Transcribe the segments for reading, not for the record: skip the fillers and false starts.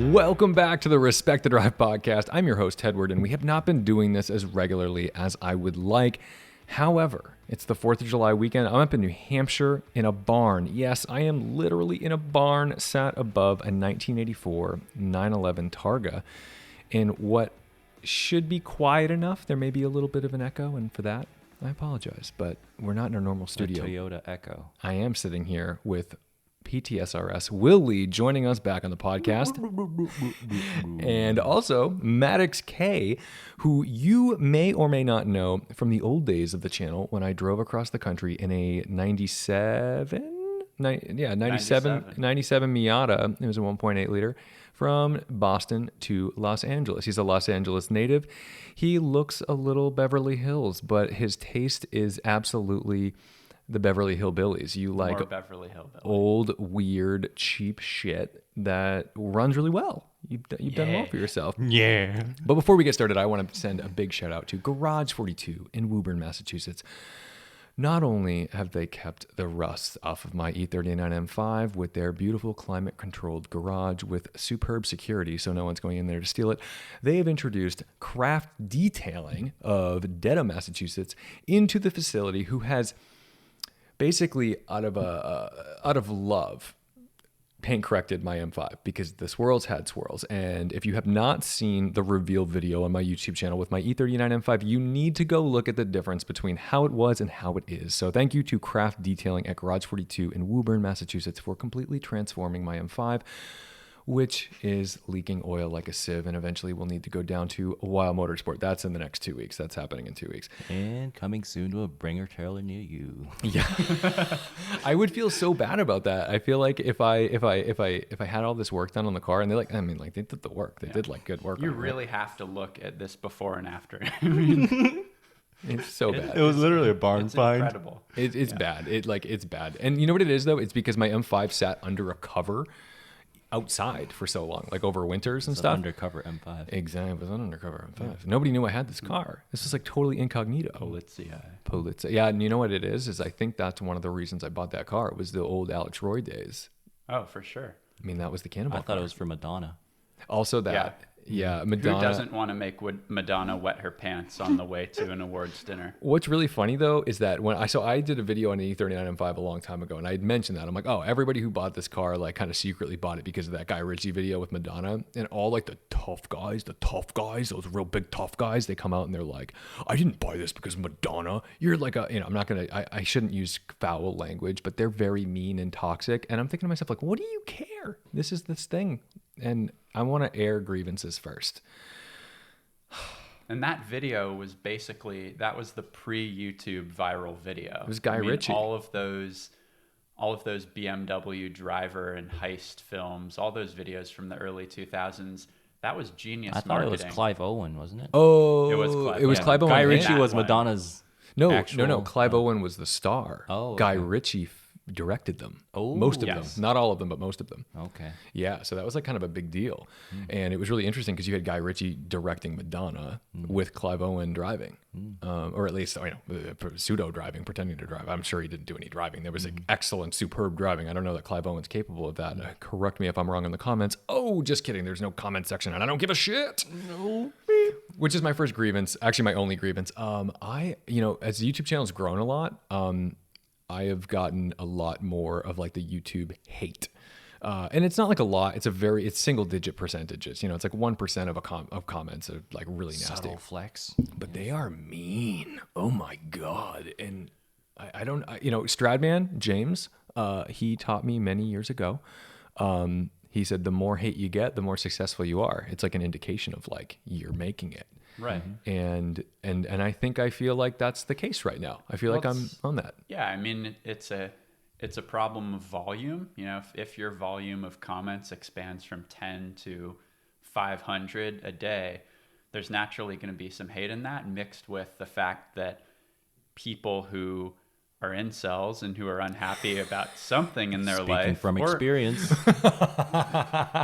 Welcome back to the Respect the Drive podcast. I'm your host, Tedward, and we have not been doing this as regularly as I would like. However, it's the 4th of July weekend. I'm up in New Hampshire in a barn. Yes, I am literally in a barn sat above a 1984 911 Targa in what should be quiet enough. There may be a little bit of an echo, and for that, I apologize, but we're not in our normal studio. A Toyota Echo. I am sitting here with PTSRS Will Lee joining us back on the podcast. And also Maddox K, who you may or may not know from the old days of the channel when I drove across the country in a 97 Miata. It was a 1.8 liter from Boston to Los Angeles. He's a Los Angeles native. He looks a little Beverly Hills, but his taste is absolutely the Beverly Hillbillies. You like more Beverly Hillbillies. Old, weird, cheap shit that runs really well. You've done well for yourself. Yeah. But before we get started, I want to send a big shout out to Garage 42 in Woburn, Massachusetts. Not only have they kept the rust off of my E39 M5 with their beautiful climate-controlled garage with superb security so no one's going in there to steal it, they have introduced craft detailing of Dedham, Massachusetts into the facility, who has basically out of love paint corrected my M5 because the swirls had swirls. And if you have not seen the reveal video on my YouTube channel with my E39 M5, you need to go look at the difference between how it was and how it is. So thank you to Craft Detailing at Garage 42 in Woburn, Massachusetts for completely transforming my M5, which is leaking oil like a sieve, and eventually we'll need to go down to a Wild Motorsport. That's in the next 2 weeks. That's happening in 2 weeks. And coming soon to a Bringer trailer near you. Yeah. I would feel so bad about that. I feel like if I had all this work done on the car, and they did the work. They did like good work. You really have to look at this before and after. It's so bad. It was literally a barn It's find. incredible. It's bad. It's bad. And you know what it is though? It's because my M5 sat under a cover outside for so long, like over winters and stuff. Undercover M5. Exactly. It was an undercover M5. Yeah. Nobody knew I had this car. This was like totally incognito. Polizia. Yeah, and you know what it is I think that's one of the reasons I bought that car. It was the old Alex Roy days. Oh, for sure. I mean, that was the Cannonball I thought car. it was for Madonna. Also that. Yeah, Madonna. Who doesn't want to make Madonna wet her pants on the way to an awards dinner? What's really funny though is that when I did a video on an E39 M5 a long time ago, and I had mentioned that I'm like, oh, everybody who bought this car like kind of secretly bought it because of that Guy Ritchie video with Madonna, and all like the tough guys, those real big tough guys, they come out and they're like, I didn't buy this because of Madonna. You're like I shouldn't use foul language, but they're very mean and toxic, and I'm thinking to myself like, what do you care? This is this thing, and I want to air grievances first. And that video was basically, that was the pre-YouTube viral video. It was Guy Ritchie. All of those BMW driver and heist films, all those videos from the early 2000s, that was genius I thought marketing. it was Clive Owen, wasn't it? Oh, It was Clive. It was Yeah. Clive Owen. Guy and- Ritchie was that one. Madonna's No, actual... Clive Owen was the star. Oh, Guy okay. Ritchie directed them. Oh, most of yes. them, not all of them, but most of them. Okay. Yeah, so that was like kind of a big deal, and it was really interesting because you had Guy Ritchie directing Madonna with Clive Owen driving, or at least pseudo driving, pretending to drive. I'm sure he didn't do any driving. There was like excellent, superb driving. I don't know that Clive Owen's capable of that. Correct me if I'm wrong in the comments. Oh, just kidding. There's no comment section, and I don't give a shit. No. Which is my first grievance, actually my only grievance. As the YouTube channel's grown a lot, I have gotten a lot more of like the YouTube hate. And it's not like a lot. It's single digit percentages. You know, it's like 1% of comments are like really nasty. Subtle flex. But they are mean. Oh my God. And Stradman, James, he taught me many years ago. He said, the more hate you get, the more successful you are. It's like an indication of like, you're making it. Right. And I think I feel like that's the case right now. I feel like I'm on that. Yeah, I mean, it's a problem of volume. You know, if your volume of comments expands from 10 to 500 a day, there's naturally going to be some hate in that, mixed with the fact that people who are incels and who are unhappy about something in their Speaking life. from experience.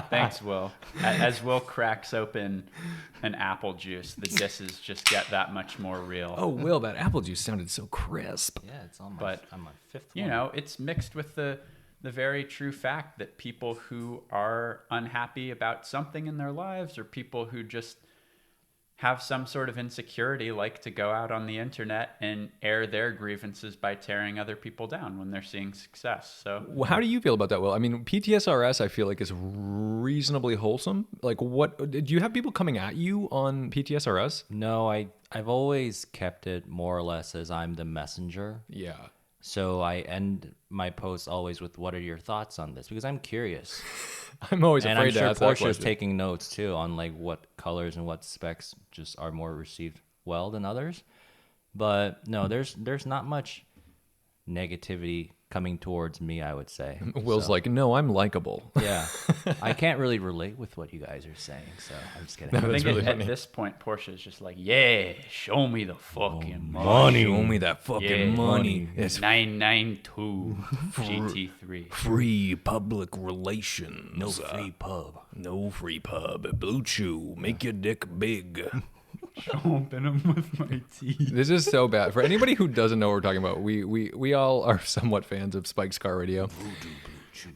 Thanks, Will. As Will cracks open an apple juice, the disses just get that much more real. Oh, Will, that apple juice sounded so crisp. Yeah, it's on my But, fifth you one. know, it's mixed with the the very true fact that people who are unhappy about something in their lives, or people who just have some sort of insecurity, like to go out on the internet and air their grievances by tearing other people down when they're seeing success. So Well, how do you feel about that, Will? I mean, PTSRS, I feel like, is reasonably wholesome. Like, what do you have people coming at you on PTSRS? No, I've always kept it more or less as I'm the messenger. Yeah. So I end my posts always with, "What are your thoughts on this?" Because I'm curious. I'm always And afraid I'm to sure ask that Porsche is question. taking notes too on like what colors and what specs just are more received well than others. But no, there's not much negativity coming towards me, I would say. Will's So, like, no, I'm likable. yeah, I can't really relate with what you guys are saying, so I'm just kidding. I That's think really at funny. this point, Porsche is just like, yeah, show me the fucking money. Show me that fucking Yeah, money. It's 992 GT3. free public relations. No free pub. No free pub. Blue Chew. Make your dick big. Chomping them with my teeth. This is so bad. For anybody who doesn't know what we're talking about, we all are somewhat fans of Spike's Car Radio.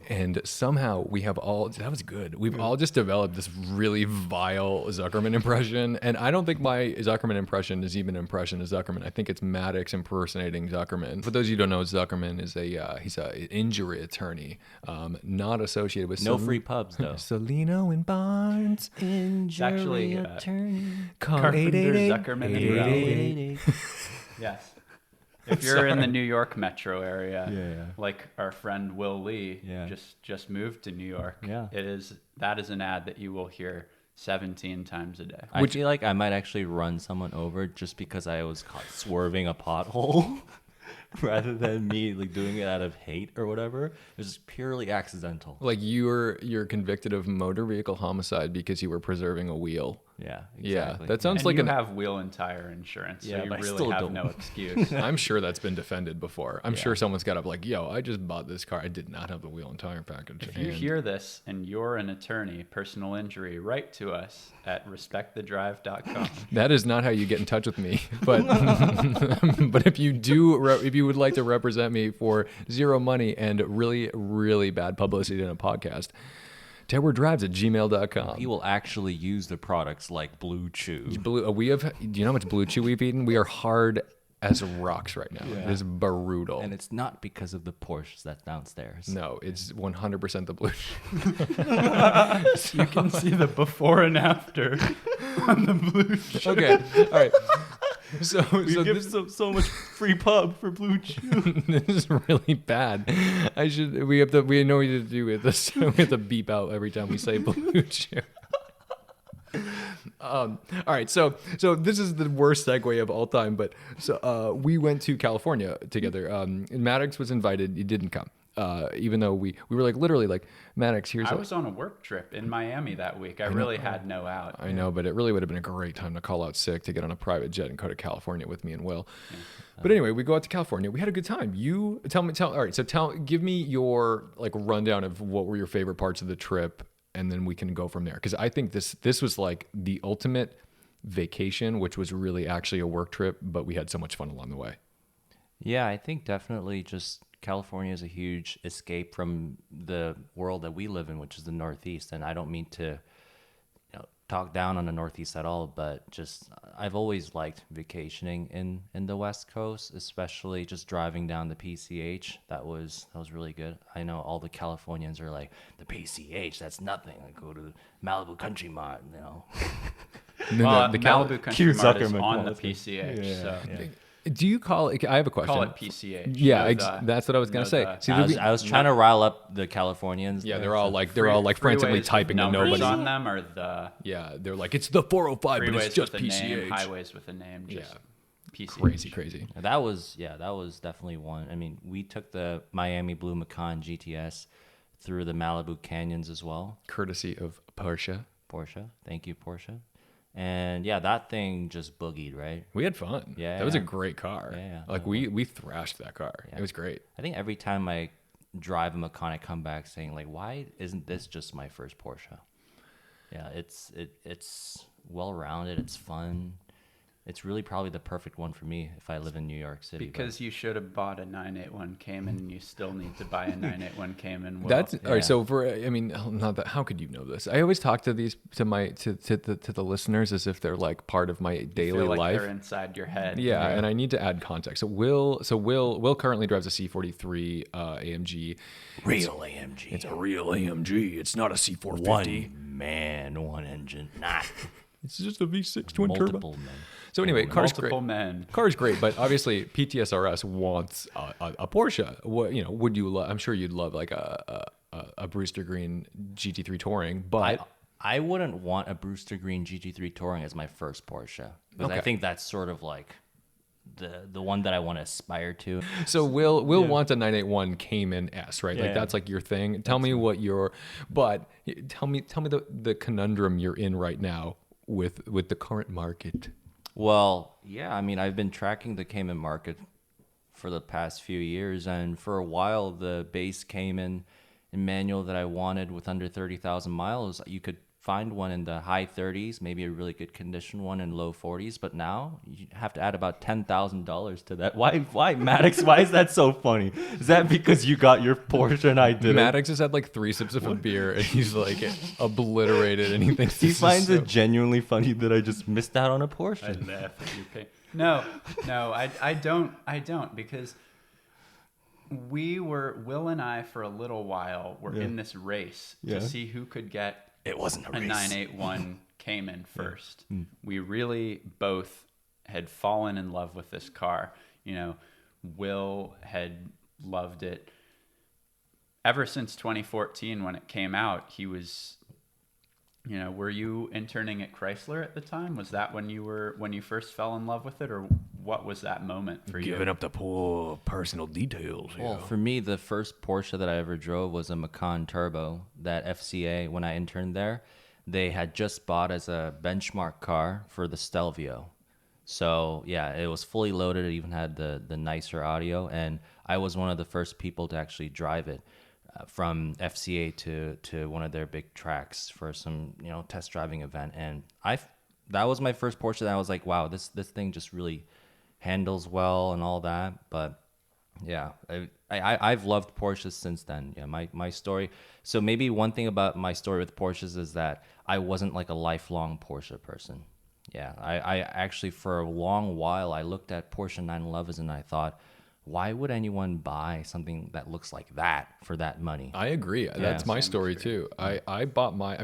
And somehow we have all, that was good. We've all just developed this really vile Zuckerman impression. And I don't think my Zuckerman impression is even an impression of Zuckerman. I think it's Maddox impersonating Zuckerman. For those of you who don't know, Zuckerman is he's an injury attorney, not associated with No free pubs though. Salino and Barnes. It's actually Call Carpenter, 888. Zuckerman, and Rowley. Yes. If you're in the New York metro area, like our friend Will Lee, Yeah. just moved to New York. Yeah. That is an ad that you will hear 17 times a day. I feel like I might actually run someone over just because I was caught swerving a pothole, rather than me like doing it out of hate or whatever. It was purely accidental. Like you're convicted of motor vehicle homicide because you were preserving a wheel. Yeah, Yeah, exactly. that sounds And like you an. have wheel and tire insurance, Yeah, so you but I really still have don't. no excuse. I'm sure that's been defended before. I'm sure someone's got up like, yo, I just bought this car. I did not have the wheel and tire package. If you hear this and you're an attorney, personal injury, write to us at respectthedrive.com. That is not how you get in touch with me. But but if you do, if you would like to represent me for zero money and really, really bad publicity in a podcast, tedwarddrives@gmail.com. He will actually use the products like Blue Chew. We have. Do you know how much Blue Chew we've eaten? We are hard as rocks right now. It is brutal. And it's not because of the Porsches that's downstairs. No, it's 100% the Blue Chew. You can see the before and after on the blue shirt. Okay, all right. So this, so much free pub for Blue Chew. this is really bad. We know what to do with this. We have to beep out every time we say Blue Chew. All right, so this is the worst segue of all time. But so we went to California together. And Maddox was invited. He didn't come, even though we were like literally like, Maddox, here's. I was on a work trip in Miami that week. I really had no out. I know, but it really would have been a great time to call out sick to get on a private jet and go to California with me and Will. Yeah. But anyway, we go out to California. We had a good time. You tell. All right, so give me your like rundown of what were your favorite parts of the trip, and then we can go from there. Because I think this was like the ultimate vacation, which was really actually a work trip, but we had so much fun along the way. Yeah, I think definitely just California is a huge escape from the world that we live in, which is the Northeast. And I don't mean to talk down on the Northeast at all, but just I've always liked vacationing in the West Coast, especially just driving down the PCH. That was really good. I know all the Californians are like, the PCH, that's nothing. Like, go to Malibu Country Mart, Well, the Malibu Country Cute Mart is Zuckerman on the quality. PCH, so Do you call it? I have a question. call it PCH. Yeah, No, the- that's what I was gonna no, say. the- See, I was trying to rile up the Californians. yeah, there, they're all so- like frantically freeways with typing and numbers nobody. on them, or the Yeah, they're like it's the 405, but freeways it's just with a name, PCH. highways with a name, just PCH. Crazy. That was definitely one. I mean, we took the Miami Blue Macan GTS through the Malibu canyons as well. Courtesy of Porsche. Thank you, Porsche. And yeah, that thing just boogied, right? We had fun. Yeah, that was a yeah. great car. Yeah. Like we thrashed that car. Yeah. It was great. I think every time I drive a Macan, I come back saying like, why isn't this just my first Porsche? Yeah, it's well rounded. It's fun. it's really probably the perfect one for me if I live in New York City. Because you should have bought a 981 Cayman, and you still need to buy a 981 Cayman. Will. That's all right. So I mean, not that. How could you know this? I always talk to the listeners as if they're like part of my daily feel like life. they're inside your head. Yeah, and I need to add context. So Will currently drives a C43 AMG. Real AMG. It's a real AMG. It's not a C450. One engine, not It's just a V6 twin turbo. multiple men. So anyway, car's great. Multiple men. Car's great, but obviously PTSRS wants a Porsche. What would you love? I'm sure you'd love like a Brewster Green GT3 Touring, but I wouldn't want a Brewster Green GT3 Touring as my first Porsche, because I think that's sort of like the one that I want to aspire to. So Will wants a 981 Cayman S, right? Like that's like your thing. Tell me what tell me the conundrum you're in right now with the current market. Well, yeah, I mean, I've been tracking the Cayman market for the past few years, and for a while, the base Cayman manual that I wanted with under 30,000 miles, you could find one in the high 30s, maybe a really good condition one in low 40s, but now you have to add about $10,000 to that. Why, Maddox? Why is that so funny? Is that because you got your Porsche and I didn't? Maddox has had like 3 sips of a beer and he's like obliterated, and he thinks He finds it genuinely funny that I just missed out on a Porsche. I laugh at you, Pete. No, I don't, because Will and I for a little while were in this race to see who could get It wasn't a race. 981 Cayman first. We really both had fallen in love with this car. Will had loved it ever since 2014 when it came out. He was, were you interning at Chrysler at the time? Was that when you first fell in love with it, or what was that moment for you? giving up the poor personal details. Well, for me, the first Porsche that I ever drove was a Macan Turbo that FCA, when I interned there, they had just bought as a benchmark car for the Stelvio. So, yeah, it was fully loaded. It even had the nicer audio, and I was one of the first people to actually drive it from FCA to one of their big tracks for some, test driving event. And that was my first Porsche that I was like, wow, this thing just really handles well and all that. But yeah, I've loved Porsches since then. Yeah, my story. So maybe one thing about my story with Porsches is that I wasn't like a lifelong Porsche person. Yeah, I actually for a long while I looked at Porsche 911s and I thought, why would anyone buy something that looks like that for that money? I agree. That's my story too. I bought my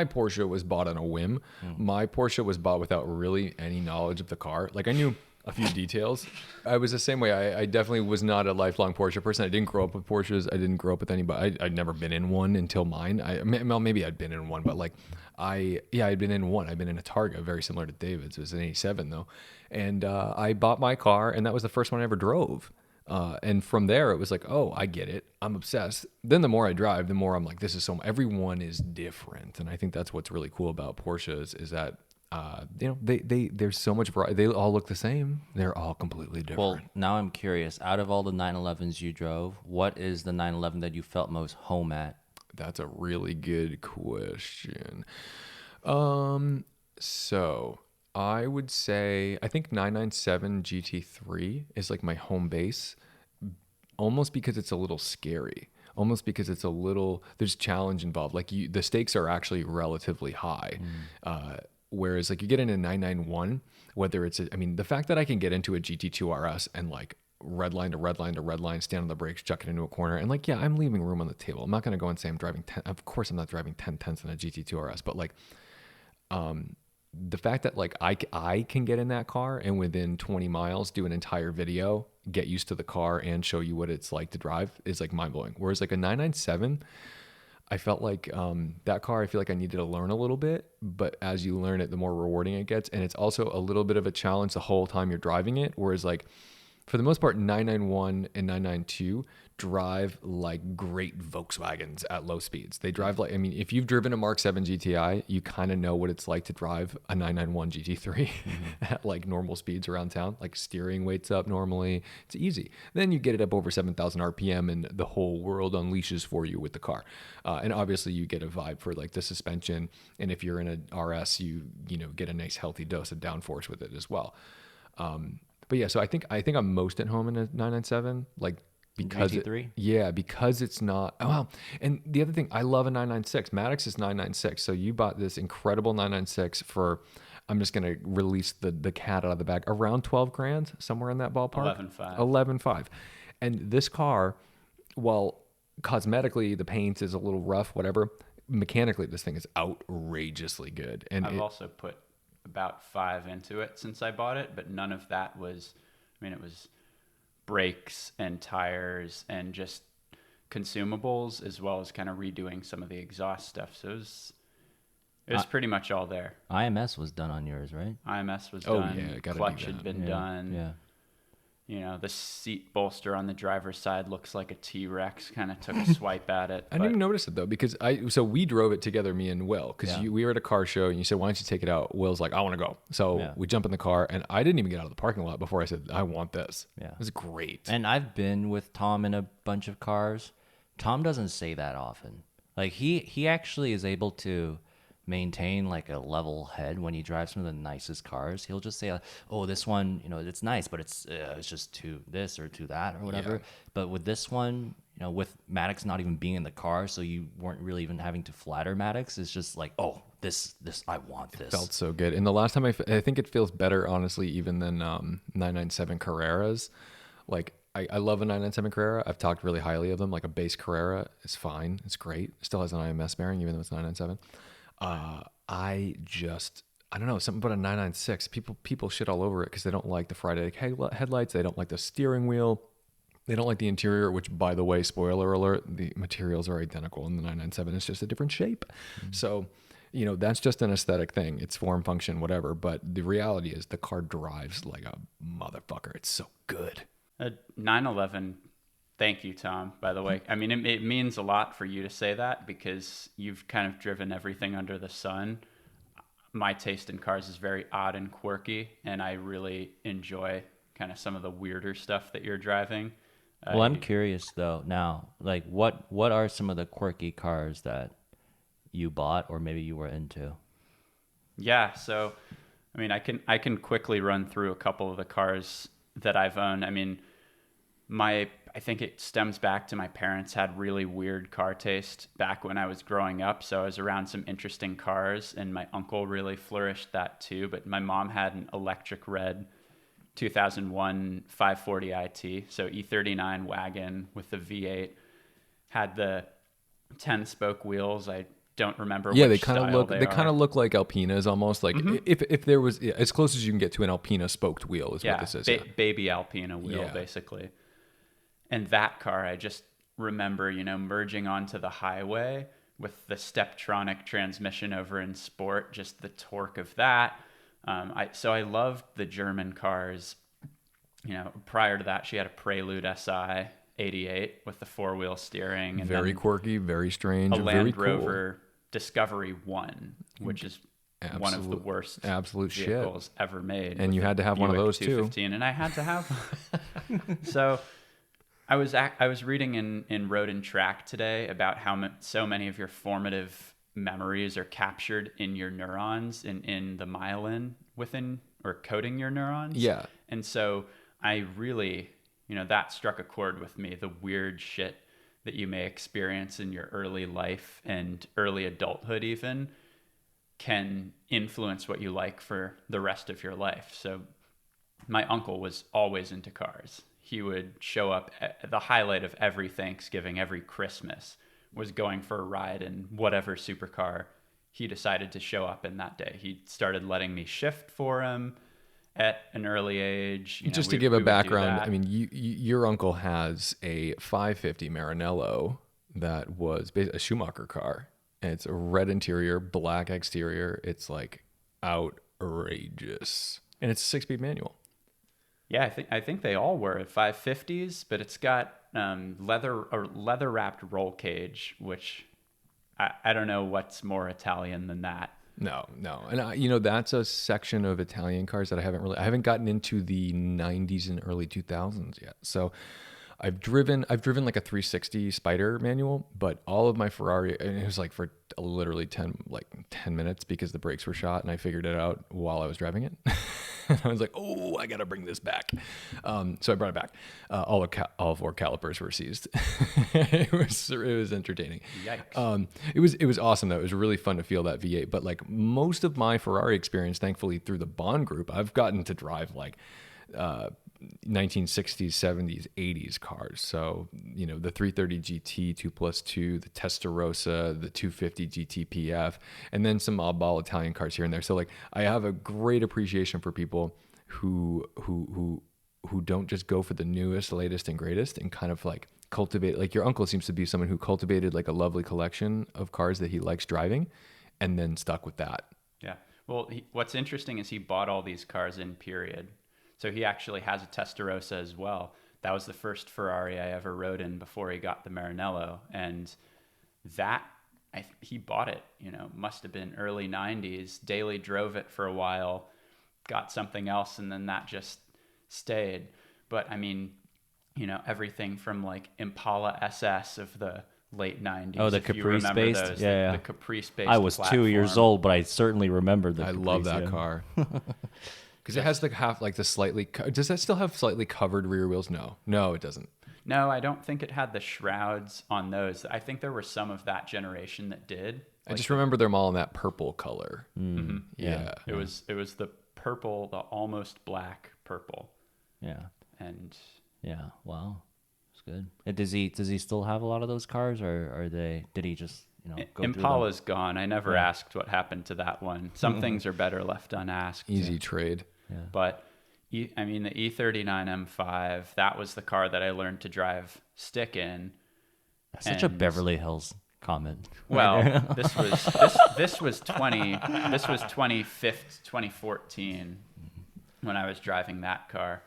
Porsche was bought on a whim. My Porsche was bought without really any knowledge of the car. Like I knew a few details. I was the same way. I definitely was not a lifelong Porsche person. I didn't grow up with Porsches. I didn't grow up with anybody. I'd never been in one until mine. Maybe I'd been in one, but like I'd been in one. I'd been in a Targa, very similar to David's. It was an 87 though. And I bought my car, and that was the first one I ever drove. And from there, it was like, oh, I get it. I'm obsessed. Then the more I drive, the more I'm like, this is everyone is different. And I think that's what's really cool about Porsches is that, there's so much variety. They all look the same. They're all completely different. Well, now I'm curious. Out of all the 911s you drove, what is the 911 that you felt most home at? That's a really good question. So I would say, I think 997 GT3 is like my home base, almost because it's a little scary. Almost because there's challenge involved. Like the stakes are actually relatively high. Whereas like you get into 991, whether it's, the fact that I can get into a GT2 RS and like red line to red line to red line, stand on the brakes, chuck it into a corner. And like, yeah, I'm leaving room on the table. I'm not going to go and say I'm driving 10. Of course, I'm not driving 10 tenths in a GT2 RS, but like, the fact that like I can get in that car and within 20 miles do an entire video, get used to the car and show you what it's like to drive is like mind blowing. Whereas like a 997, I felt like that car, I feel like I needed to learn a little bit, but as you learn it, the more rewarding it gets. And it's also a little bit of a challenge the whole time you're driving it. Whereas like for the most part, 991 and 992 drive like great Volkswagens at low speeds. They drive like, I mean, if you've driven a Mark 7 GTI, you kind of know what it's like to drive a 991 GT3 at like normal speeds around town. Like steering weight's up normally. It's easy. Then you get it up over 7,000 RPM and the whole world unleashes for you with the car. And obviously you get a vibe for like the suspension. And if you're in a RS, you get a nice healthy dose of downforce with it as well. But yeah, so I think I'm most at home in a 997, like because because it's not. Oh wow! And the other thing, I love a 996. Maddox is 996. So you bought this incredible 996 for. I'm just gonna release the cat out of the bag, around 12 grand, somewhere in that ballpark. 11.5. 11.5. And this car, while cosmetically the paint is a little rough, whatever, mechanically this thing is outrageously good. And I've also put about 5 into it since I bought it, but none of that was, I mean, it was brakes and tires and just consumables, as well as kind of redoing some of the exhaust stuff. So it was pretty much all there. IMS was done on yours, right? IMS was Oh, done. yeah, gotta Clutch do that. had been Yeah, done. Yeah. You know, the seat bolster on the driver's side looks like a T-Rex. Kind of took a swipe at it. I didn't even notice it though, because so we drove it together, me and Will, because Yeah. we were at a car show and you said, why don't you take it out? Will's like, I want to go. So Yeah. we jump in the car and I didn't even get out of the parking lot before I said, I want this. Yeah. It was great. And I've been with Tom in a bunch of cars. Tom doesn't say that often. Like he actually is able to maintain like a level head when he drives some of the nicest cars. He'll just say, "Oh, this one, it's nice, but it's just to this or to that or whatever." Yeah. But with this one, with Maddox not even being in the car, so you weren't really even having to flatter Maddox. It's just like, "Oh, this I want this." Felt so good. And the last time I think it feels better, honestly, even than 997 Carreras. Like, I love a 997 Carrera. I've talked really highly of them. Like a base Carrera is fine. It's great. It still has an IMS bearing, even though it's 997. I don't know, something about a 996. People shit all over it because they don't like the Friday headlights. They don't like the steering wheel. They don't like the interior, which, by the way, spoiler alert, the materials are identical in the 997. It's just a different shape. Mm-hmm. So, that's just an aesthetic thing. It's form, function, whatever. But the reality is the car drives like a motherfucker. It's so good. A 911. Thank you, Tom, by the way. I mean, it means a lot for you to say that because you've kind of driven everything under the sun. My taste in cars is very odd and quirky, and I really enjoy kind of some of the weirder stuff that you're driving. Well, I'm curious though now, like what are some of the quirky cars that you bought or maybe you were into? Yeah, so I mean, I can quickly run through a couple of the cars that I've owned. I mean, I think it stems back to my parents had really weird car taste back when I was growing up. So I was around some interesting cars, and my uncle really flourished that too. But my mom had an electric red 2001 540 IT, so E39 wagon with the V8, had the 10-spoke wheels. I don't remember. Yeah, which they kind of style look. They kind of look like Alpinas almost. Like if there was as close as you can get to an Alpina spoked wheel is what this is. Baby Alpina wheel, basically. And that car, I just remember, merging onto the highway with the Steptronic transmission over in Sport, just the torque of that. So I loved the German cars. Prior to that, she had a Prelude SI 88 with the 4-wheel steering. And very quirky, very strange, a very Land cool. Rover Discovery 1, which is one of the worst vehicles ever made. And you had to have one of those too. And I had to have one. So I was reading in Road and Track today about how so many of your formative memories are captured in your neurons, in the myelin within or coding your neurons. Yeah. And so I really, that struck a chord with me, the weird shit that you may experience in your early life and early adulthood even can influence what you like for the rest of your life. So my uncle was always into cars. He would show up at the highlight of every Thanksgiving, every Christmas, was going for a ride in whatever supercar he decided to show up in that day. He started letting me shift for him at an early age. Just to give a background, I mean, your uncle has a 550 Maranello that was a Schumacher car. And it's a red interior, black exterior. It's like outrageous. And it's a 6-speed manual. Yeah, I think they all were at 550s, but it's got leather wrapped roll cage, which I don't know what's more Italian than that. No. And that's a section of Italian cars that I haven't gotten into the 90s and early 2000s yet. So I've driven like a 360 Spider manual, but all of my Ferrari, and it was like for literally 10 minutes because the brakes were shot, and I figured it out while I was driving it. And I was like, oh, I got to bring this back. So I brought it back. All four calipers were seized. It was entertaining. Yikes. It was awesome though. It was really fun to feel that V8. But like most of my Ferrari experience, thankfully through the Bond Group, I've gotten to drive like 1960s, 70s, 80s cars. So, the 330 GT 2+2, the Testarossa, the 250 GTPF, and then some oddball Italian cars here and there. So like I have a great appreciation for people who don't just go for the newest, latest, and greatest, and kind of like cultivate. Like your uncle seems to be someone who cultivated like a lovely collection of cars that he likes driving, and then stuck with that. Yeah. Well, what's interesting is he bought all these cars in period. So he actually has a Testarossa as well. That was the first Ferrari I ever rode in before he got the Maranello. And he bought it, must have been early 90s, daily drove it for a while, got something else, and then that just stayed. But I mean, everything from like Impala SS of the late 90s. Oh, the Caprice based? Those, yeah. The Caprice based. I was 2 years old, but I certainly remember the I Caprice, love that car. Because it has does that still have slightly covered rear wheels? No, it doesn't. No, I don't think it had the shrouds on those. I think there were some of that generation that did. I just remember them all in that purple color. Mm-hmm. Yeah. It was the purple, the almost black purple. Yeah. And yeah, wow. It's good. And does he still have a lot of those cars, or did he just go Impala's gone. I never asked what happened to that one. Some things are better left unasked. Easy trade. Yeah. But the E39 M5, that was the car that I learned to drive stick in. That's such a Beverly Hills comment. Well, this was 2014 when I was driving that car.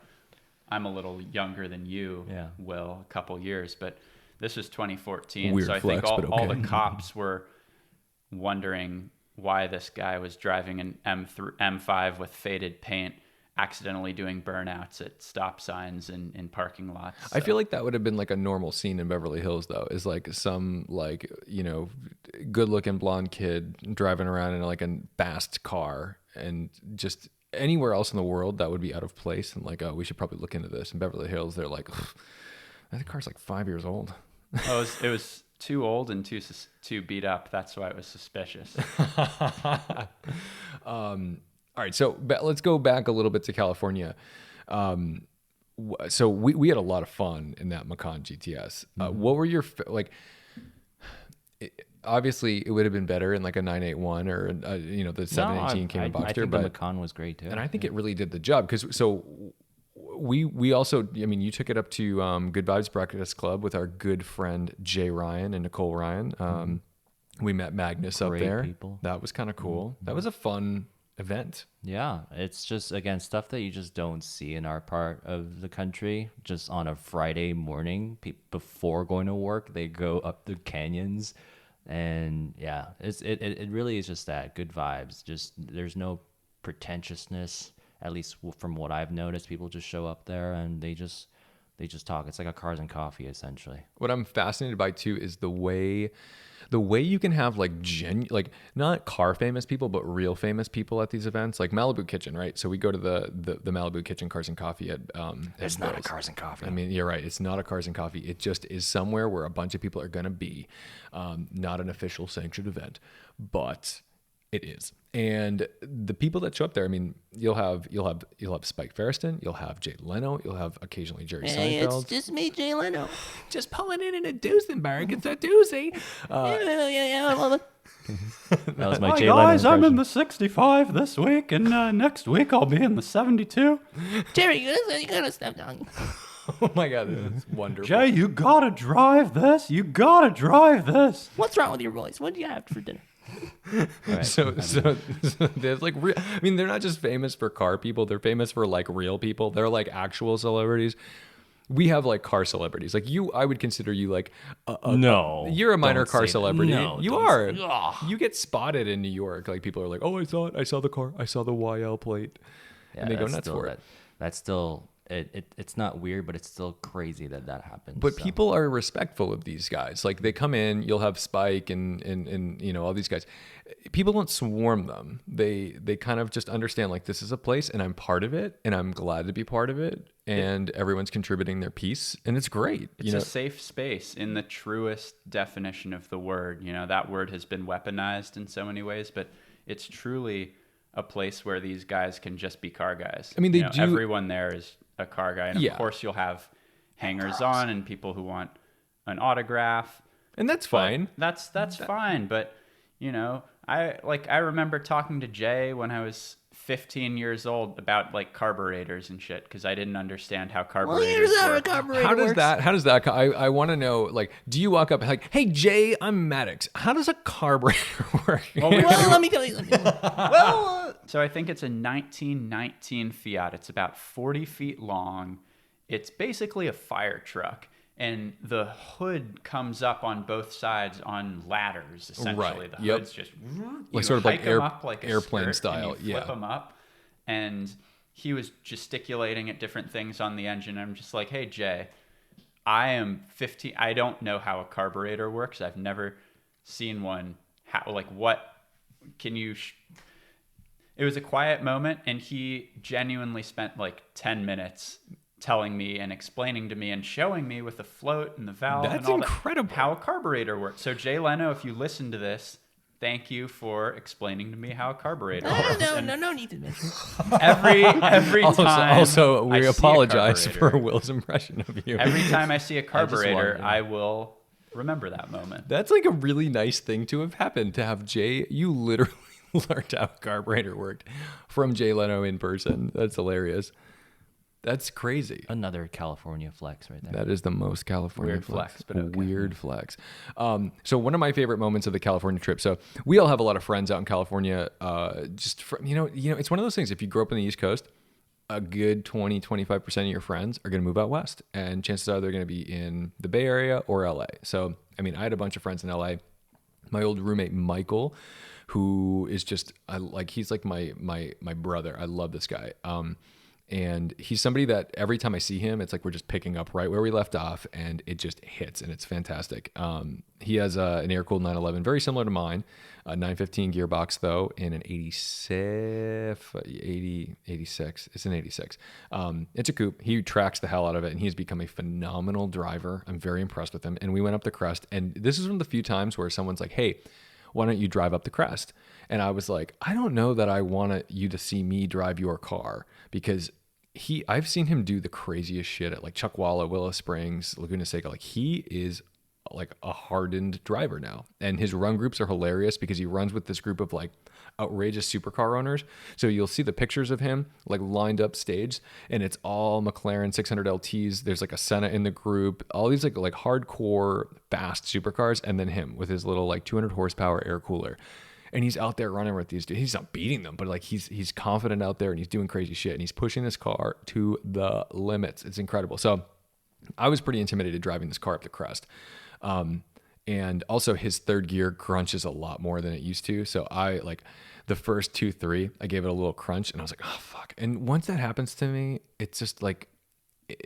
I'm a little younger than you, Will, a couple years, but this was 2014. Weird so I flex, think all okay. the cops were wondering why this guy was driving an M5 with faded paint, accidentally doing burnouts at stop signs in parking lots. So. I feel like that would have been like a normal scene in Beverly Hills, though, is like some good looking blonde kid driving around in like a fast car, and just anywhere else in the world that would be out of place, and like, oh, we should probably look into this. In Beverly Hills, they're like, that car's like 5 years old. Oh, it was too old and too beat up. That's why it was suspicious. All right, so let's go back a little bit to California. So we had a lot of fun in that Macan GTS. What were your obviously it would have been better in like a 981 or the 718 came in Boxster, I think but the Macan was great too. and I think it really did the job, because we also, you took it up to Good Vibes Breakfast Club with our good friend Jay Ryan and Nicole Ryan. We met Magnus Great up there. people. That was kind of cool. That was a fun event. Yeah, it's just, again, stuff that you just don't see in our part of the country. Just on a Friday morning, before going to work, they go up the canyons, and yeah, it really is just that good vibes. Just there's no pretentiousness, at least from what I've noticed. People just show up there and they just talk. It's like a cars and coffee, essentially. What I'm fascinated by too is the way you can have like not car famous people, but real famous people at these events, like Malibu Kitchen, right? So we go to the Malibu Kitchen Cars and Coffee at It's not a cars and coffee. I mean, you're right. It's not a Cars and Coffee. It just is somewhere where a bunch of people are going to be. Not an official sanctioned event, but it is. And the people that show up there, I mean, you'll have Spike Feresten, you'll have Jay Leno, you'll have occasionally Jerry Seinfeld. It's just me, Jay Leno. Just pulling in a Duesenberg. It's a doozy. That was my Hi Jay Leno guys, I'm in impression. the 65 this week, and next week I'll be in the 72. Jerry, you gotta step down. Oh my God, this is wonderful. Jay, you gotta drive this. You gotta drive this. What's wrong with your voice? What do you have for dinner? Right. So there's like, I mean, they're not just famous for car people. They're famous for like real people. They're like actual celebrities. We have like car celebrities. Like you, I would consider you like No, you're a minor don't car say that. celebrity. No, You don't are. say- Ugh. You get spotted in New York. Like people are like, oh, I saw it. I saw the car. I saw the YL plate. And they go that's nuts still, for it. That's still it's not weird, but it's still crazy that happens. But so. people are respectful of these guys. Like they come in, you'll have Spike and you know all these guys. People don't swarm them. They kind of just understand like this is a place and I'm part of it and I'm glad to be part of it and everyone's contributing their piece and it's great. It's a safe space in the truest definition of the word. You know, that word has been weaponized in so many ways, but it's truly a place where these guys can just be car guys. I mean, they do. Everyone there is a car guy, and Yeah. of course you'll have hangers on and people who want an autograph. And that's but fine. That's fine. But you know, I remember talking to Jay when I was 15 years old about like carburetors and shit because I didn't understand how Well, carburetors here's how a work. carburetor How does works. that I want to know, like, do you walk up like, hey Jay, I'm Maddox. How does a carburetor work? Well, Well, let me tell you something. So I think it's a 1919 Fiat. It's about 40 feet long. It's basically a fire truck. And the hood comes up on both sides on ladders, essentially. Right. The Yep. hood's just... Like sort of like hike 'em up like a airplane skirt, style, and you yeah. flip them up. And he was gesticulating at different things on the engine. I'm just like, hey, Jay, I am 15. I don't know how a carburetor works. I've never seen one. What can you... It was a quiet moment, and he genuinely spent like 10 minutes telling me and explaining to me and showing me with the float and the valve That's and all incredible. that, how a carburetor works. So Jay Leno, if you listen to this, thank you for explaining to me how a carburetor works. No need to mention. Every time Also, I we see a apologize for carburetor- Will's impression of you. Every time I see a carburetor, wanted to- I will remember that moment. That's like a really nice thing to have happened. To have Jay, you literally learned how a carburetor worked from Jay Leno in person. That's hilarious. That's crazy. Another California flex right there. That is the most California Weird flex, but okay. Weird flex. So one of my favorite moments of the California trip. So we all have a lot of friends out in California. Just from, you know, it's one of those things. If you grew up on the East Coast, a good 20-25% of your friends are going to move out west, and chances are they're going to be in the Bay Area or LA. So I mean, I had a bunch of friends in LA. My old roommate Michael, who is just he's like my brother. I love this guy. And he's somebody that every time I see him, it's like we're just picking up right where we left off, and it just hits, and it's fantastic. He has an air-cooled 911, very similar to mine, a 915 gearbox, though, in an 86. It's an 86. It's a coupe. He tracks the hell out of it, and he's become a phenomenal driver. I'm very impressed with him. And we went up the crest, and this is one of the few times where someone's like, hey, why don't you drive up the crest? And I was like, I don't know that I want you to see me drive your car, because I've seen him do the craziest shit at like Chuckwalla, Willow Springs, Laguna Seca. Like he is like a hardened driver now, and his run groups are hilarious because he runs with this group of like outrageous supercar owners. So you'll see the pictures of him like lined up stage, and it's all McLaren 600 LTs. There's like a Senna in the group, all these like hardcore fast supercars, and then him with his little like 200 horsepower air cooler. And he's out there running with these dudes. He's not beating them, but like he's confident out there, and he's doing crazy shit, and he's pushing this car to the limits. It's incredible. So I was pretty intimidated driving this car up the crest. And also his third gear crunches a lot more than it used to. So I like the first 2-3, I gave it a little crunch, and I was like, oh fuck. And once that happens to me, it's just like,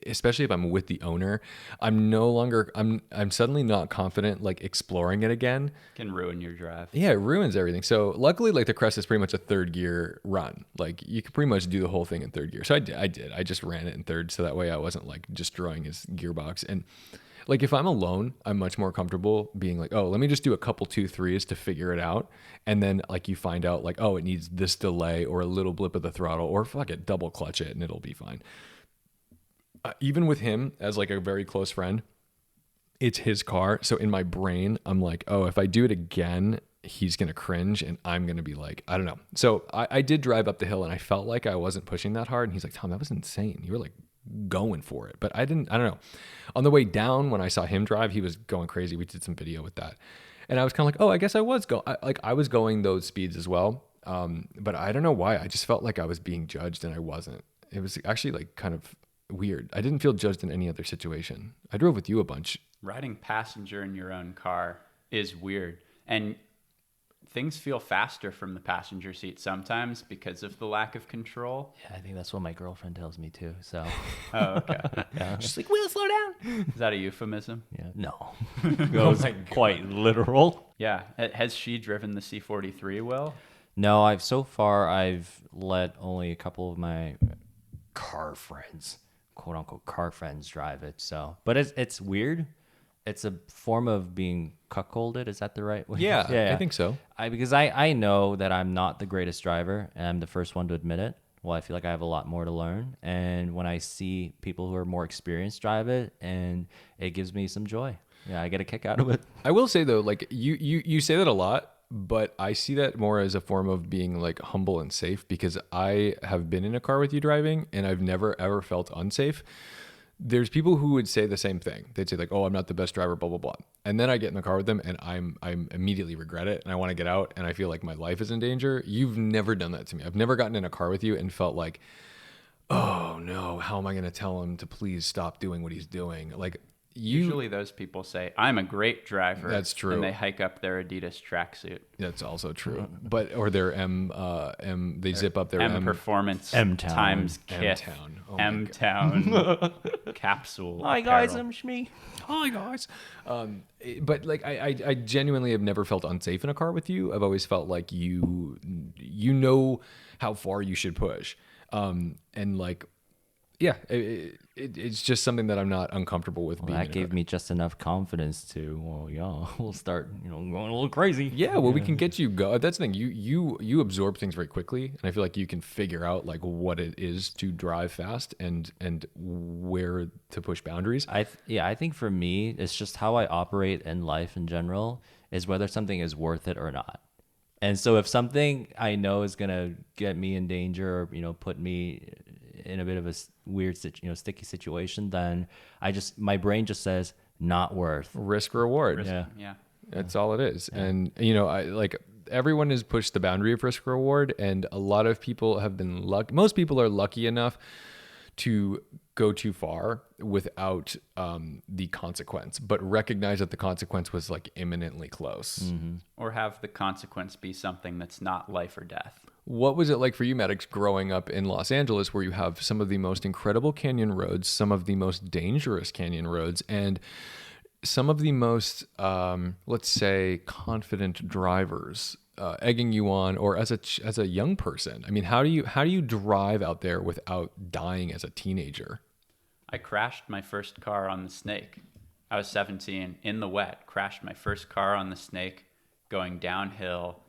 especially if I'm with the owner, I'm suddenly not confident like exploring it again. Can ruin your drive. Yeah, it ruins everything. So luckily, like the crest is pretty much a third gear run. Like you could pretty much do the whole thing in third gear. So I did. I just ran it in third, so that way I wasn't like destroying his gearbox. And like if I'm alone, I'm much more comfortable being like, oh, let me just do a couple 2-3s to figure it out. And then like you find out like, oh, it needs this delay or a little blip of the throttle, or fuck it, double clutch it and it'll be fine. Even with him as like a very close friend, it's his car. So in my brain, I'm like, oh, if I do it again, he's going to cringe and I'm going to be like, I don't know. So I did drive up the hill, and I felt like I wasn't pushing that hard. And he's like, Tom, that was insane. You were like going for it. But I don't know. On the way down, when I saw him drive, he was going crazy. We did some video with that. And I was kind of like, oh, I guess I was I was going those speeds as well. But I don't know why. I just felt like I was being judged and I wasn't. It was actually like kind of weird. I didn't feel judged in any other situation. I drove with you a bunch. Riding passenger in your own car is weird. And things feel faster from the passenger seat sometimes because of the lack of control. Yeah, I think that's what my girlfriend tells me too. So, Oh, okay. She's like, Will, slow down. Is that a euphemism? yeah, no, it was quite literal. Yeah. Has she driven the C43, Will? No, I've let only a couple of my car friends, quote unquote car friends, drive it. So, but it's weird. It's a form of being cuckolded. Is that the right way? Yeah, I think so. Because I know that I'm not the greatest driver, and I'm the first one to admit it. Well, I feel like I have a lot more to learn. And when I see people who are more experienced drive it, and it gives me some joy. Yeah, I get a kick out of it. I will say though, like you say that a lot, but I see that more as a form of being like humble and safe because I have been in a car with you driving and I've never ever felt unsafe. There's people who would say the same thing. They'd say like, "Oh, I'm not the best driver," blah blah blah. And then I get in the car with them and I'm immediately regret it and I want to get out and I feel like my life is in danger. You've never done that to me. I've never gotten in a car with you and felt like, "Oh no, how am I going to tell him to please stop doing what he's doing?" Like Usually those people say, I'm a great driver. That's true. And they hike up their Adidas tracksuit. That's also true. But or their they zip up their M Performance M-Town. times Kith. M-Town. Oh my M-Town capsule. Hi guys, apparel. I'm Shmi. Hi guys. But like I genuinely have never felt unsafe in a car with you. I've always felt like you know how far you should push. And like yeah, it's just something that I'm not uncomfortable with being. That gave me just enough confidence to, well, yeah, we'll start, going a little crazy. Yeah, well, we can get you go. That's the thing. You absorb things very quickly, and I feel like you can figure out like what it is to drive fast and where to push boundaries. I think for me, it's just how I operate in life in general is whether something is worth it or not. And so if something I know is gonna get me in danger or put me in a bit of a weird sticky situation, then my brain just says not worth. Risk reward. Yeah. That's all it is. Yeah. And I like everyone has pushed the boundary of risk reward, and a lot of people have been lucky. Most people are lucky enough to go too far without the consequence, but recognize that the consequence was like imminently close. Mm-hmm. Or have the consequence be something that's not life or death. What was it like for you, Maddox, growing up in Los Angeles, where you have some of the most incredible canyon roads, some of the most dangerous canyon roads, and some of the most, let's say, confident drivers egging you on, or as a young person? I mean, how do you drive out there without dying as a teenager? I crashed my first car on the Snake. I was 17 in the wet, crashed my first car on the Snake going downhill.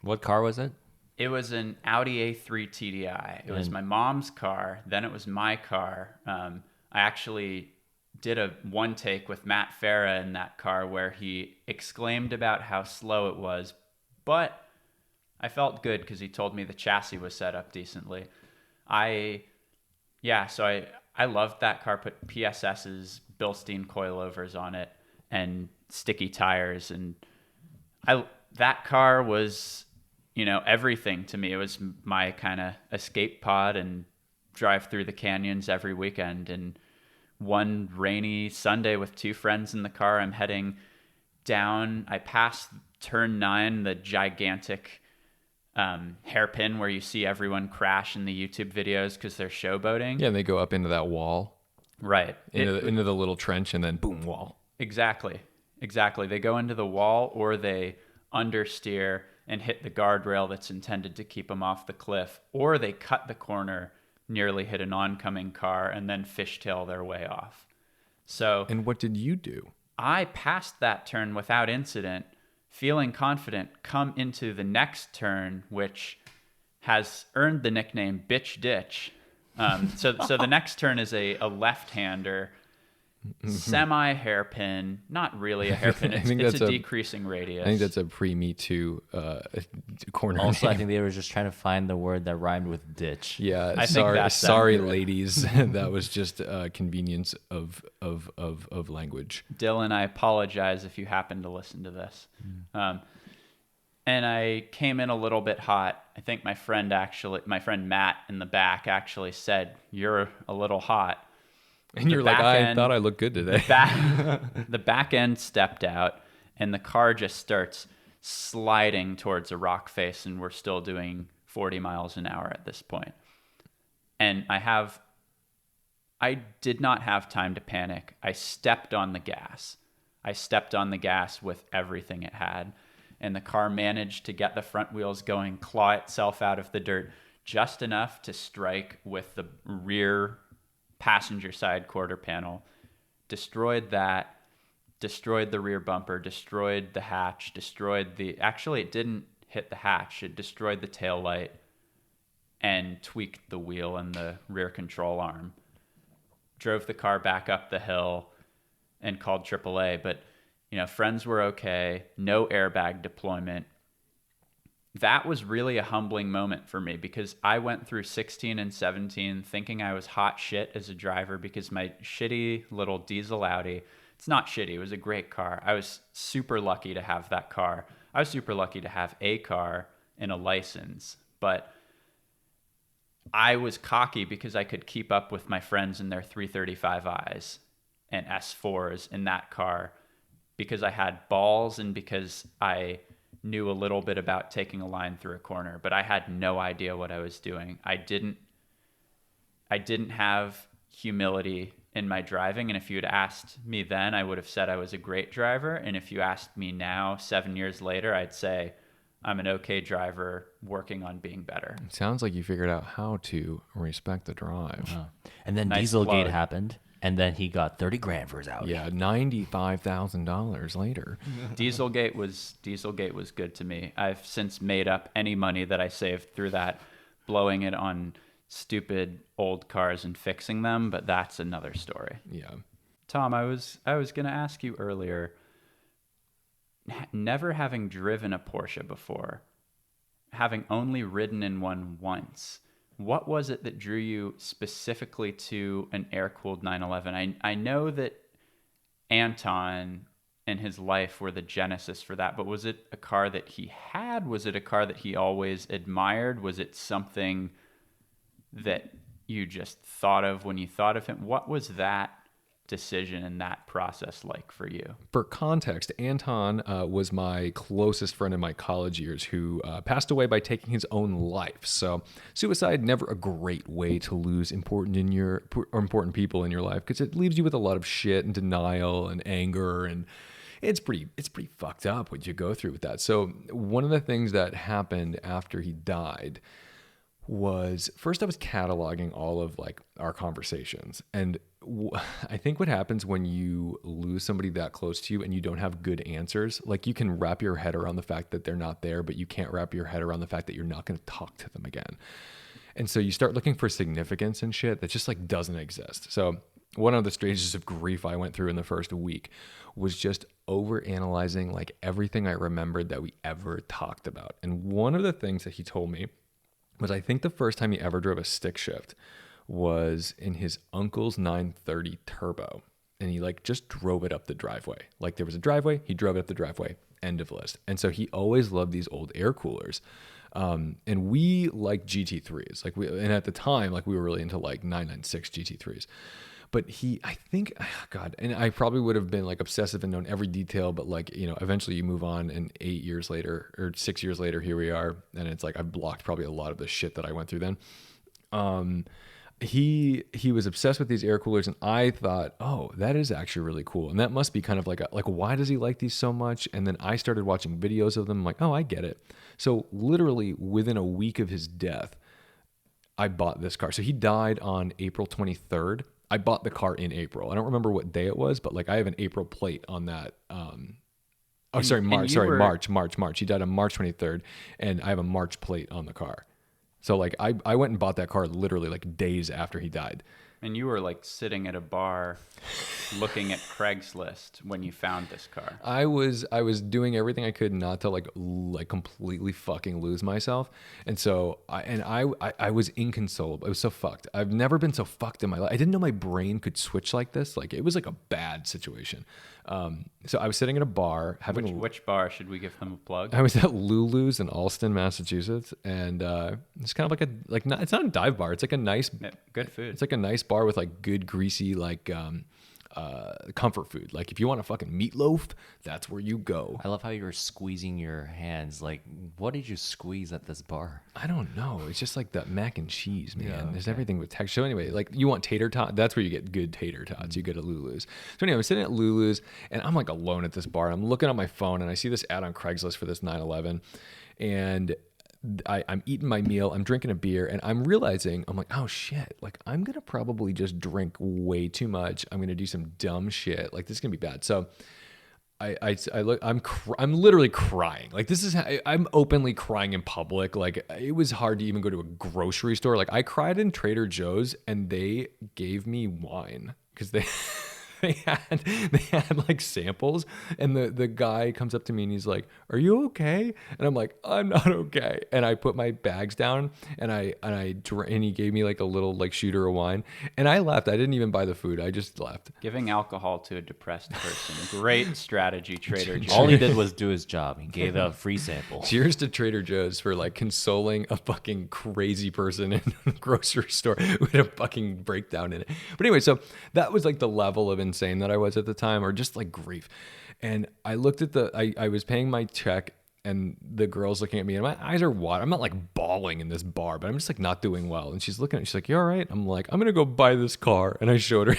What car was it? It was an Audi A3 TDI. It was my mom's car. Then it was my car. I actually did a one take with Matt Farah in that car where he exclaimed about how slow it was, but I felt good because he told me the chassis was set up decently. I loved that car. Put PSS's Bilstein coilovers on it and sticky tires, and that car was everything to me. It was my kind of escape pod and drive through the canyons every weekend. And one rainy Sunday with two friends in the car, I'm heading down. I passed turn 9, the gigantic hairpin where you see everyone crash in the YouTube videos because they're showboating. Yeah, and they go up into that wall. Right. Into the little trench and then boom, wall. Exactly. They go into the wall or they understeer and hit the guardrail that's intended to keep them off the cliff, or they cut the corner, nearly hit an oncoming car, and then fishtail their way off. So, and what did you do? I passed that turn without incident, feeling confident, come into the next turn, which has earned the nickname Bitch Ditch. So the next turn is a left-hander, semi hairpin, not really a hairpin. It's a decreasing radius. I think that's a pre-Me Too corner. Also, name. I think they were just trying to find the word that rhymed with ditch. Yeah, I think that's sorry, accurate. ladies. That was just convenience of language. Dylan, I apologize if you happen to listen to this. And I came in a little bit hot. I think my friend Matt in the back actually said, "You're a little hot." And you're like, I thought I looked good today. The back end stepped out, and the car just starts sliding towards a rock face, and we're still doing 40 miles an hour at this point. And I did not have time to panic. I stepped on the gas. I stepped on the gas with everything it had, and the car managed to get the front wheels going, claw itself out of the dirt just enough to strike with the rear passenger side quarter panel, destroyed that, destroyed the rear bumper, destroyed the hatch, actually it didn't hit the hatch, it destroyed the tail light and tweaked the wheel and the rear control arm. Drove the car back up the hill and called AAA, but friends were okay, no airbag deployment. That was really a humbling moment for me because I went through 16 and 17 thinking I was hot shit as a driver because my shitty little diesel Audi, it's not shitty, it was a great car. I was super lucky to have that car. I was super lucky to have a car and a license, but I was cocky because I could keep up with my friends in their 335i's and S4s in that car because I had balls and because I knew a little bit about taking a line through a corner, but I had no idea what I was doing. I didn't have humility in my driving, and if you had asked me then, I would have said I was a great driver, and if you asked me now, 7 years later, I'd say I'm an okay driver working on being better. It sounds like you figured out how to respect the drive. And then Nice Dieselgate plug. happened, and then he got 30 grand for his Audi. Yeah, $95,000 later. Dieselgate was good to me. I've since made up any money that I saved through that, blowing it on stupid old cars and fixing them, but that's another story. Yeah. Tom, I was going to ask you earlier, never having driven a Porsche before, having only ridden in one once, what was it that drew you specifically to an air-cooled 911? I know that Anton and his life were the genesis for that, but was it a car that he had? Was it a car that he always admired? Was it something that you just thought of when you thought of him? What was that decision and that process like for you? For context, Anton was my closest friend in my college years who passed away by taking his own life. So suicide, never a great way to lose important people in your life because it leaves you with a lot of shit and denial and anger, and it's pretty fucked up what you go through with that. So one of the things that happened after he died was, first I was cataloging all of like our conversations, and I think what happens when you lose somebody that close to you and you don't have good answers, like you can wrap your head around the fact that they're not there, but you can't wrap your head around the fact that you're not going to talk to them again. And so you start looking for significance and shit that just like doesn't exist. So one of the stages of grief I went through in the first week was just overanalyzing like everything I remembered that we ever talked about. And one of the things that he told me was, I think the first time he ever drove a stick shift was in his uncle's 930 Turbo. And he like just drove it up the driveway. Like there was a driveway, he drove it up the driveway, end of list. And so he always loved these old air coolers. And we like GT3s. And at the time, like we were really into like 996 GT3s. But and I probably would have been like obsessive and known every detail, but like, eventually you move on, and 8 years later or 6 years later, here we are. And it's like, I've blocked probably a lot of the shit that I went through then. He was obsessed with these air coolers, and I thought, oh, that is actually really cool. And that must be kind of like why does he like these so much? And then I started watching videos of them. I'm like, oh, I get it. So literally within a week of his death, I bought this car. So he died on April 23rd. I bought the car in April. I don't remember what day it was, but like I have an April plate on that. March. He died on March 23rd, and I have a March plate on the car. So like I went and bought that car literally like days after he died. And you were like sitting at a bar looking at Craigslist when you found this car. I was doing everything I could not to like completely fucking lose myself, and so I was inconsolable. It was so fucked. I've never been so fucked in my life. I didn't know my brain could switch like this. Like it was like a bad situation. So I was sitting at a bar having Which bar should we give them a plug? I was at Lulu's in Allston, Massachusetts, and it's kind of like it's not a dive bar. It's like a nice, Yeah, good food. It's like a nice bar with like good greasy like comfort food. Like if you want a fucking meatloaf, that's where you go. I love how you were squeezing your hands. Like, what did you squeeze at this bar? I don't know. It's just like that mac and cheese, man. There's everything with texture. So anyway, like you want tater tot, that's where you get good tater tots. You go to Lulu's. So anyway, I'm sitting at Lulu's and I'm like alone at this bar. I'm looking on my phone and I see this ad on Craigslist for this 911, and I'm eating my meal, I'm drinking a beer, and I'm realizing, I'm like, oh shit, like I'm gonna probably just drink way too much. I'm gonna do some dumb shit. Like this is gonna be bad. So I look, I'm literally crying. Like this is, I'm openly crying in public. Like it was hard to even go to a grocery store. Like I cried in Trader Joe's and they gave me wine because they had like samples, and the guy comes up to me and he's like, "Are you okay?" And I'm like, "I'm not okay." And I put my bags down and and he gave me like a little like shooter of wine, and I left. I didn't even buy the food. I just left. Giving alcohol to a depressed person. Great strategy, Trader Joe's. All he did was do his job. He gave out free samples. Cheers to Trader Joe's for like consoling a fucking crazy person in a grocery store with a fucking breakdown in it. But anyway, so that was like the level of insane that I was at the time, or just like grief. And I looked at I was paying my check, and the girl's looking at me and my eyes are wide. I'm not like bawling in this bar, but I'm just like not doing well. And she's looking at me, she's like, "You all right?" I'm like, "I'm going to go buy this car." And I showed her.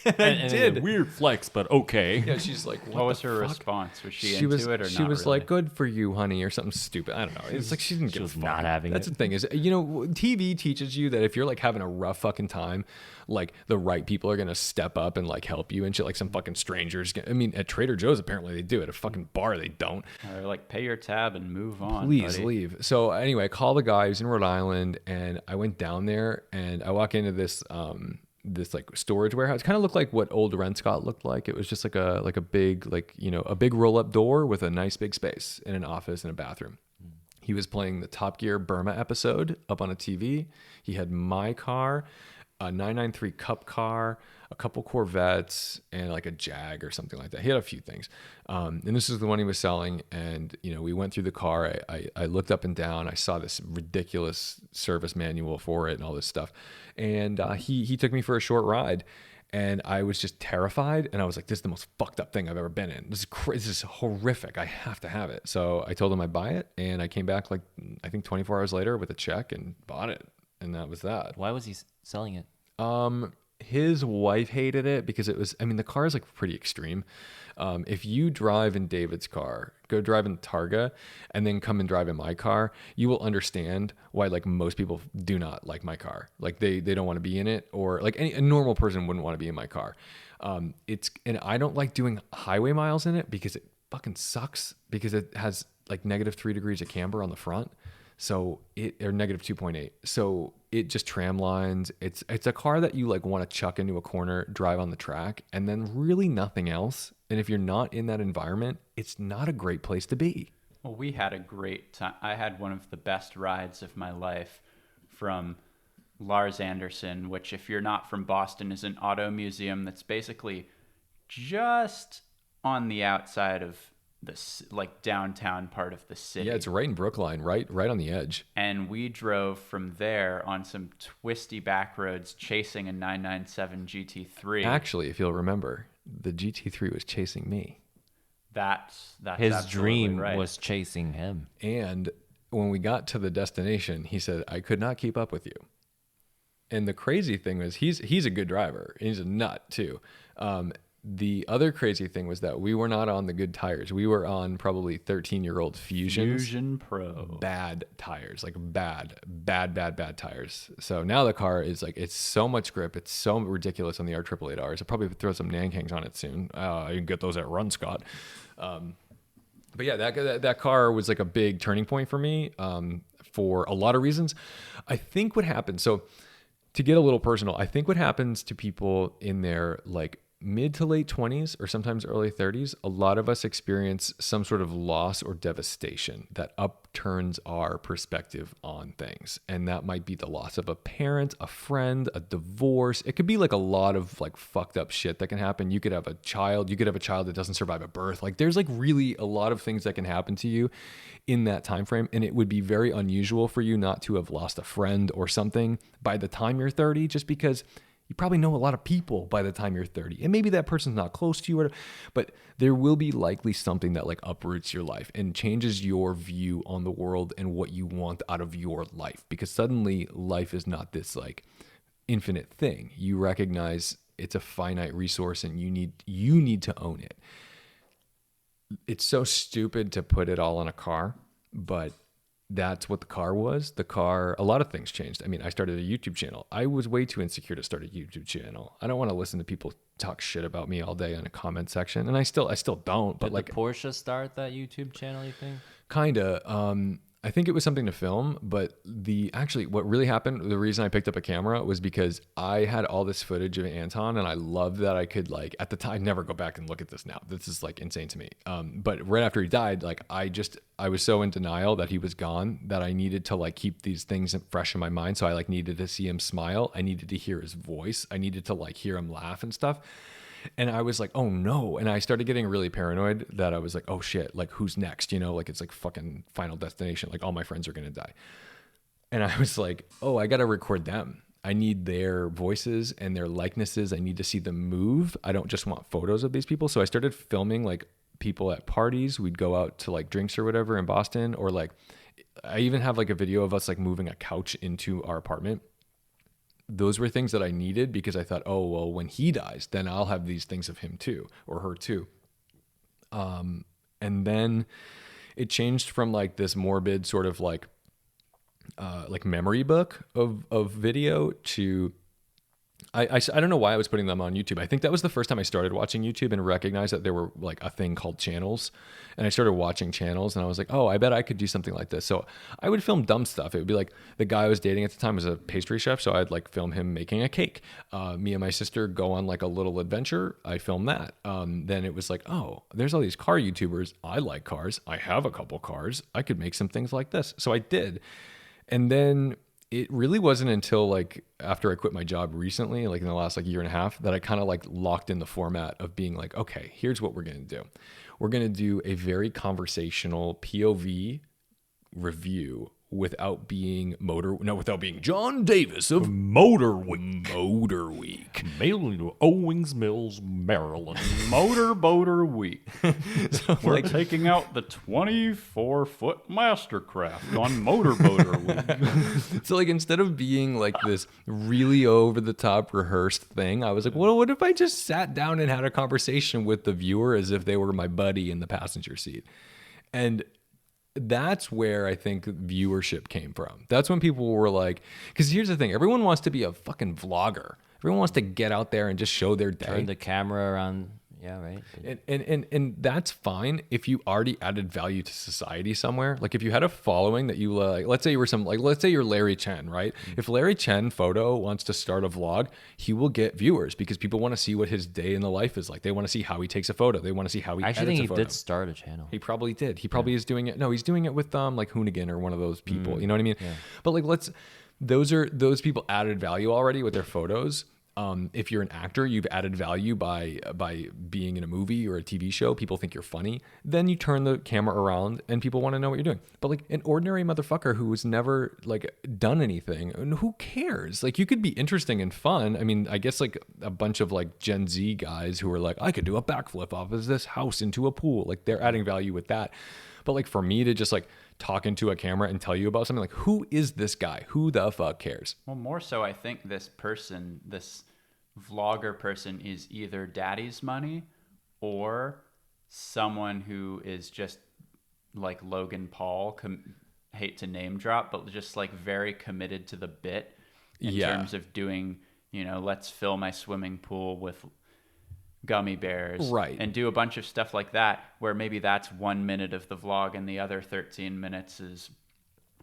I did. Weird flex, but okay. Yeah, she's like, What was her fuck? response? Was she into it or not? She was really? like, "Good for you, honey," or something stupid. I don't know. It's like she didn't give a was fuck. not having That's it. the thing is, you know, TV teaches you that if you're like having a rough fucking time, like the right people are gonna step up and like help you and shit. Like some fucking strangers. I mean, at Trader Joe's apparently they do. At a fucking bar they don't. They're like, pay your tab and move on. Please buddy. leave. So anyway, I called the guy who's in Rhode Island, and I went down there, and I walk into this this like storage warehouse. Kind of looked like what old Rentscott looked like. It was just like a big, like, you know, a big roll up door with a nice big space and an office and a bathroom. He was playing the Top Gear Burma episode up on a TV. He had my car, a 993 Cup car, a couple Corvettes, and like a Jag or something like that. He had a few things. And this is the one he was selling. And, you know, we went through the car. I looked up and down. I saw this ridiculous service manual for it and all this stuff. And he took me for a short ride. And I was just terrified. And I was like, this is the most fucked up thing I've ever been in. This is horrific. I have to have it. So I told him I'd buy it. And I came back like, I think 24 hours later with a check and bought it. And that was that. Why was he selling it? His wife hated it because it was, I mean, the car is like pretty extreme. If you drive in David's car, go drive in Targa, and then come and drive in my car, you will understand why like most people do not like my car. Like they don't want to be in it, or like a normal person wouldn't want to be in my car. And I don't like doing highway miles in it because it fucking sucks, because it has like -3 degrees of camber on the front. So or -2.8. So it just tram lines. It's a car that you like want to chuck into a corner, drive on the track, and then really nothing else. And if you're not in that environment, it's not a great place to be. Well, we had a great time. I had one of the best rides of my life from Lars Anderson, which, if you're not from Boston, is an auto museum that's basically just on the outside of this like downtown part of the city. Yeah, it's right in Brookline, right on the edge. And we drove from there on some twisty back roads chasing a 997 GT3. Actually, if you'll remember, the GT3 was chasing me. That's His absolutely dream right. was chasing him. And when we got to the destination, he said, "I could not keep up with you." And the crazy thing was, he's a good driver. He's a nut too. The other crazy thing was that we were not on the good tires. We were on probably 13-year-old Fusions. Fusion Pro. Bad tires, like bad tires. So now the car is like, it's so much grip. It's so ridiculous on the R888Rs. I'll probably throw some Nankangs on it soon. You can get those at Run Scott. But yeah, that car was like a big turning point for me, for a lot of reasons. I think what happened, so to get a little personal, I think what happens to people in their like mid to late 20s or sometimes early 30s, a lot of us experience some sort of loss or devastation that upturns our perspective on things. And that might be the loss of a parent, a friend, a divorce. It could be like a lot of like fucked up shit that can happen. You could have a child, that doesn't survive a birth. Like there's like really a lot of things that can happen to you in that time frame, and it would be very unusual for you not to have lost a friend or something by the time you're 30, just because you probably know a lot of people by the time you're 30, and maybe that person's not close to you, but there will be likely something that like uproots your life and changes your view on the world and what you want out of your life, because suddenly life is not this like infinite thing. You recognize it's a finite resource and you need to own it. It's so stupid to put it all on a car, but that's what the car was. The car, a lot of things changed. I mean, I started a YouTube channel. I was way too insecure to start a YouTube channel. I don't want to listen to people talk shit about me all day in a comment section. And I still don't, but Did like the Porsche start that YouTube channel, you think? kinda. I think it was something to film, but what really happened, the reason I picked up a camera was because I had all this footage of Anton, and I loved that I could like, at the time, I'd never go back and look at this now. This is like insane to me. But right after he died, like I was so in denial that he was gone that I needed to like keep these things fresh in my mind. So I like needed to see him smile. I needed to hear his voice. I needed to like hear him laugh and stuff. And I was like, oh no. And I started getting really paranoid that I was like, oh shit, like who's next? You know, like it's like fucking Final Destination. Like all my friends are going to die. And I was like, oh, I got to record them. I need their voices and their likenesses. I need to see them move. I don't just want photos of these people. So I started filming like people at parties. We'd go out to like drinks or whatever in Boston, or like I even have like a video of us like moving a couch into our apartment. Those were things that I needed because I thought, oh, well, when he dies, then I'll have these things of him too, or her too. And then it changed from like this morbid sort of like memory book of video to, I don't know why I was putting them on YouTube. I think that was the first time I started watching YouTube and recognized that there were like a thing called channels. And I started watching channels and I was like, oh, I bet I could do something like this. So I would film dumb stuff. It would be like the guy I was dating at the time was a pastry chef. So I'd like film him making a cake. Me and my sister go on like a little adventure. I film that. Then it was like, oh, there's all these car YouTubers. I like cars. I have a couple cars. I could make some things like this. So I did. And then it really wasn't until like after I quit my job recently, like in the last like year and a half, that I kind of like locked in the format of being like, okay, here's what we're going to do. We're going to do a very conversational POV review without being John Davis of Motor Week. Mailing to Owings Mills, Maryland. Motor Boater Week. So We're like, taking out the 24-foot Mastercraft on Motor Boater Week. so like instead of being like this really over the top rehearsed thing, I was like, well, what if I just sat down and had a conversation with the viewer as if they were my buddy in the passenger seat? And that's where I think viewership came from. That's when people were like, because here's the thing, everyone wants to be a fucking vlogger. Everyone wants to get out there and just show their day. Turn the camera around. Yeah, right. And that's fine if you already added value to society somewhere. Like if you had a following that you like, let's say you're Larry Chen, right? Mm-hmm. If Larry Chen Photo wants to start a vlog, he will get viewers because people want to see what his day in the life is like. They want to see how he takes a photo. They want to see how he edits a photo. I actually think he did start a channel. He probably did. He probably is doing it. No, he's doing it with like Hoonigan or one of those people. You know what I mean? Yeah. But like those people added value already with their photos. If you're an actor, you've added value by being in a movie or a TV show. People think you're funny. Then you turn the camera around and people want to know what you're doing. But like an ordinary motherfucker who has never like done anything, and who cares? Like you could be interesting and fun. I mean, I guess like a bunch of like Gen Z guys who are like, I could do a backflip off of this house into a pool. Like they're adding value with that. But like for me to just like talk into a camera and tell you about something, like who is this guy? Who the fuck cares? Well, more so, I think this vlogger person is either daddy's money or someone who is just like Logan Paul, hate to name drop, but just like very committed to the bit in terms of doing, let's fill my swimming pool with gummy bears, right, and do a bunch of stuff like that, where maybe that's 1 minute of the vlog and the other 13 minutes is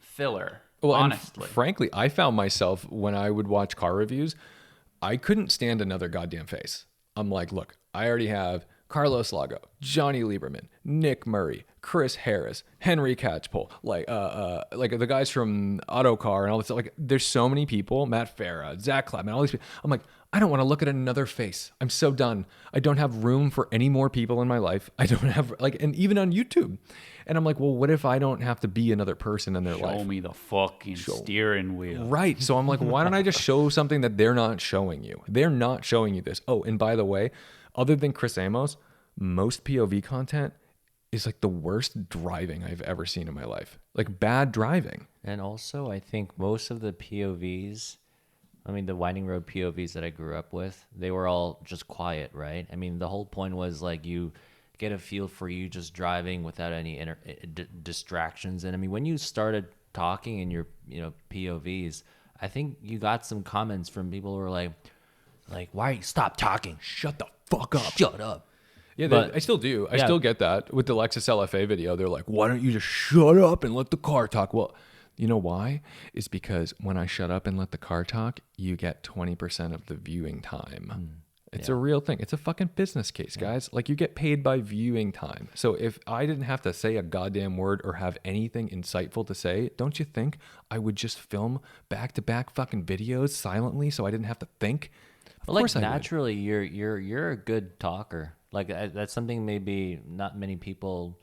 filler. Well, and honestly. frankly, I found myself when I would watch car reviews, I couldn't stand another goddamn face. I'm like, look, I already have Carlos Lago, Johnny Lieberman, Nick Murray, Chris Harris, Henry Catchpole, like the guys from Autocar and all this. Like, there's so many people, Matt Farah, Zach Clapman, all these people. I'm like, I don't want to look at another face. I'm so done. I don't have room for any more people in my life. I don't have and even on YouTube. And I'm like, well, what if I don't have to be another person in their life? Show me the fucking steering wheel. Right. So I'm like, why don't I just show something that they're not showing you? They're not showing you this. Oh, and by the way, other than Chris Amos, most POV content is like the worst driving I've ever seen in my life. Like bad driving. And also, I think most of the POVs, I mean, the Winding Road POVs that I grew up with, they were all just quiet, right? I mean, the whole point was like you get a feel for you just driving without any distractions. And I mean, when you started talking in your POVs, I think you got some comments from people who were like, why are you stop talking? Shut the fuck up. Shut up. Yeah, But- I still do. I yeah. still get that. With the Lexus LFA video, they're like, why don't you just shut up and let the car talk? Well, you know why? It's because when I shut up and let the car talk, you get 20% of the viewing time. It's a real thing. It's a fucking business case, guys. Like, you get paid by viewing time. So if I didn't have to say a goddamn word or have anything insightful to say, don't you think I would just film back-to-back fucking videos silently so I didn't have to think? Of But like course I would. naturally, you're a good talker. Like that's something maybe not many people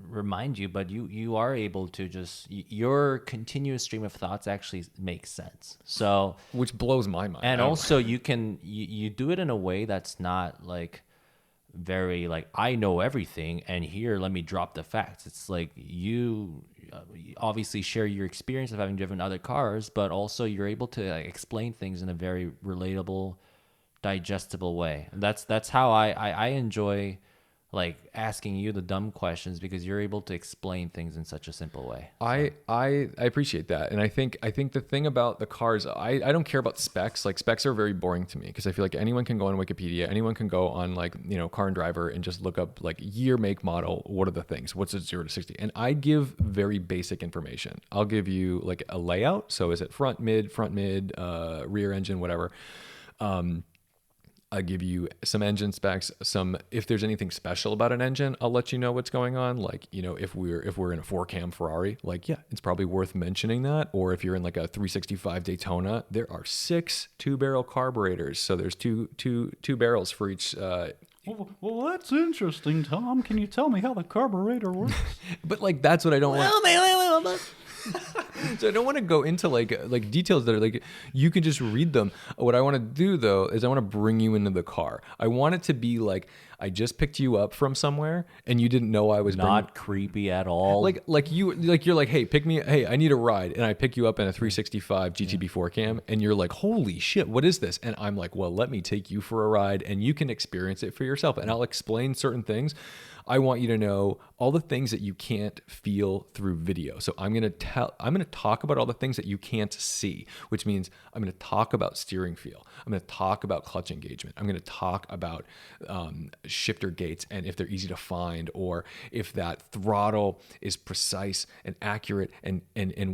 remind you, but you are able to just your continuous stream of thoughts actually makes sense. So Which blows my mind. and I don't- also you do it in a way that's not like very like I know everything and here let me drop the facts. It's like you obviously share your experience of having driven other cars, but also you're able to like, explain things in a very relatable, digestible way. And that's how I enjoy like asking you the dumb questions because you're able to explain things in such a simple way. I appreciate that. And I think the thing about the cars, I don't care about specs. Like, specs are very boring to me because I feel like anyone can go on Wikipedia, anyone can go on like, Car and Driver and just look up like year, make, model, what are the things, what's it 0 to 60. And I give very basic information. I'll give you like a layout. So is it front mid, rear engine, whatever. I'll give you some engine specs, if there's anything special about an engine, I'll let you know what's going on. Like, if we're in a 4-cam Ferrari, like, yeah, it's probably worth mentioning that. Or if you're in like a 365 Daytona, there are 6 2-barrel carburetors. So there's two barrels for each. Well, that's interesting, Tom. Can you tell me how the carburetor works? But like, that's what I don't want. So I don't want to go into like details that are like, you can just read them. What I want to do though is I want to bring you into the car. I want it to be like I just picked you up from somewhere and you didn't know I was Not creepy at all. you're like, hey, I need a ride, and I pick you up in a 365 GTB4 cam, and you're like, holy shit, what is this? And I'm like, well, let me take you for a ride, and you can experience it for yourself, and I'll explain certain things. I want you to know all the things that you can't feel through video. So I'm going to talk about all the things that you can't see, which means I'm going to talk about steering feel. I'm going to talk about clutch engagement. I'm going to talk about shifter gates and if they're easy to find, or if that throttle is precise and accurate and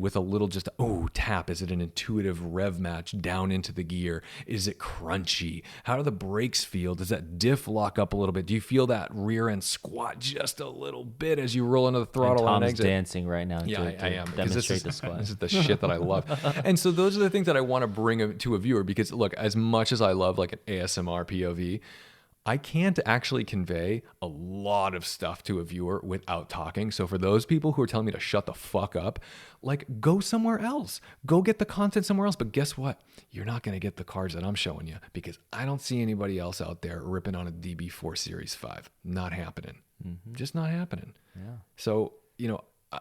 with a little just tap. Is it an intuitive rev match down into the gear? Is it crunchy? How do the brakes feel? Does that diff lock up a little bit? Do you feel that rear end squat just a little bit as you roll into the throttle on Tom's exit? dancing right now Yeah, to I am. Because demonstrate the squat. This is the shit that I love. And so those are the things that I want to bring to a viewer, because look, as much as I love like an ASMR POV, I can't actually convey a lot of stuff to a viewer without talking. So for those people who are telling me to shut the fuck up, like, go somewhere else. Go get the content somewhere else. But guess what? You're not going to get the cars that I'm showing you, because I don't see anybody else out there ripping on a DB4 Series 5. Not happening. Just not happening. Yeah. So,